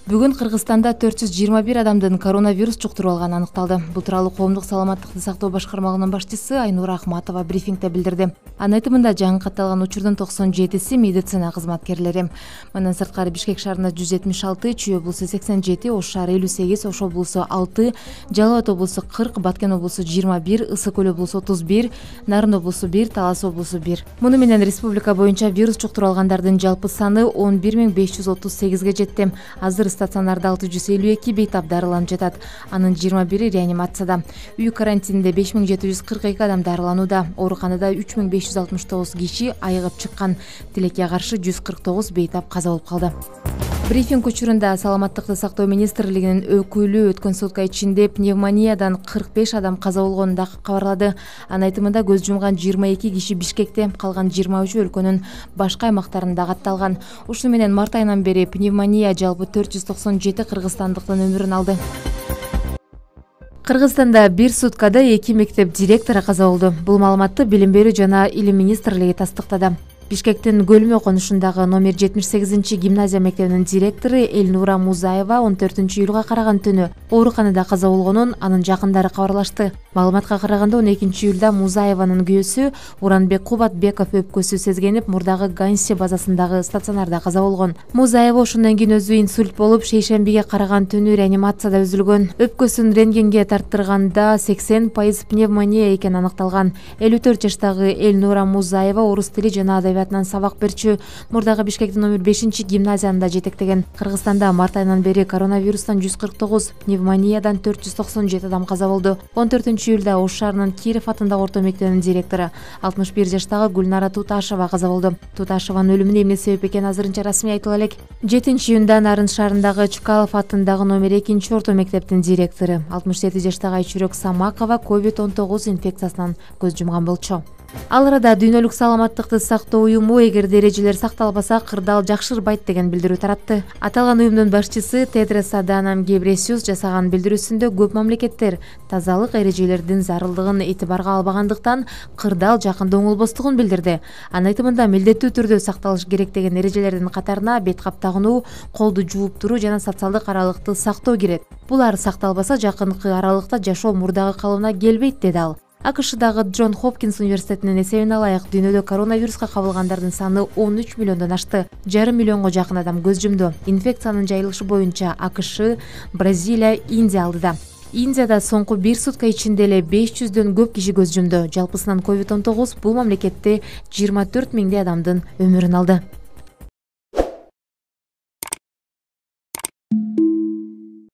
Бүгүн Кыргызстанда 421 адамдын коронавирус жуктуруп алганы аныкталды. Бул тууралуу коомдук саламаттыкты сактоо башкармалыгынын башчысы Айнура Ахматова брифингде билдирди. Анын айтымында жаңы катталган учурдун 97си медицина кызматкерлери. Мындан сырткары Бишкек шаарында 176, Чүй облусу 87, Ош шаары 58, Ош облусу 6, Жалал Абад облусу 40, Баткен облусу 21, Ысык көл облусу 31, Нарын облусу 1, Талас облусу 1. Муну менен республика боюнча вирус жуктуруп алгандардын жалпы саны 11538ге жетти. Азыр стационарда 652 бейтап дарыланып жатат. Анын 21-и реанимацияда. Үй карантининде 5742 адам дарыланууда. Ооруканада 3569 киши айыгып чыккан. Тилекке каршы 149 бейтап каза болуп калды. Брифинг учурунда Саламаттыкты сактоо министрлигинин өкүлү өткөн сутка ичинде пневмониядан 45 адам каза болгонун да кабарлады. Анын айтымында көз жумган 22 киши Бишкекте, калган 23 өлкөнүн башка аймактарында катталган. Ушуну менен март айынан бери пневмония жалпы 497 кыргызстандыктын өмүрүн алды. Кыргызстанда бир суткада 2 мектеп директору каза болду. Бул маалыматты Билим берүү жана Илим министрлиги тастыктады. Бишкектин Көлмө конушундагы номер 78 гимназия мектебинин директору Элнура Музаева 14 июлга караган түнү ооруканада каза болгонун анын жакындары кабарлашты. Маалыматка караганда 12 июлда Музаеванын күйөөсү Уранбек Кубатбеков өпкөсү сезгенип мурдагы Ганси базасындагы стационарда каза болгон. Музаева ошондон кийин өзү инсульт болуп, шейшембиге караган түнү реанимацияда үзүлгөн. Өпкөсүн рентгенге тарттырганда 80% пневмония экени аныкталган. 54 жаштагы Элнура Музаева орус тили жана адабиятынан сабак берчү. Мурдагы Бишкектин номер 5 гимназиясында жетектеген. Кыргызстанда март айынан бери коронавирустан 149, пневмониядан 497 адам каза болду. 14 июлда Ош шаарынын Киров атындагы орто мектебинин директору 61 жаштагы Гүлнара Туташева каза болду. Туташеванын өлүмүнө эмне себеп экени азырынча расмий айтыла элек. 7 июнда Нарын шаарындагы Чкалов атындагы номер 2 орто мектептин директору 67 жаштагы Айчүрөк Самакова COVID-19 инфекциясынан көз жумган болчу. Ал арада Дүйнөлүк саламаттыкты сактоо уюму эгерде эрежелер сакталбаса кырдаал жакшырбайт деген билдирүү таратты. Аталган уюмдун башчысы Тедрос Аданом Гебресиус жасаган билдирүүсүндө көп мамлекеттер тазалык эрежелердин зарылдыгын этибарга албагандыктан кырдаал жакында оңолбостугун билдирди. Анын айтымында милдеттүү түрдө сакталыш керек деген эрежелердин катарына бет кап тагынуу, колду жууп туруу жана социалдык аралыкты сактоо кирет. Булар сакталбаса жакынкы аралыкта жашоо мурдагы калыбына келбейт, деди ал. АКШдагы Джон Хопкинс университетинин эсебине алайык, дүйнөдө коронавируска кабылгандардын саны 13 миллиондон ашты. Жарым миллионго жакын адам көз жумду. Инфекциянын жайылышы боюнча АКШ, Бразилия, Индия алдыда. Индияда соңку бир сутка ичинде эле 500дөн көп киши көз жумду. Жалпысынан COVID-19 бул мамлекетте 24 миңдей адамдын өмүрүн алды.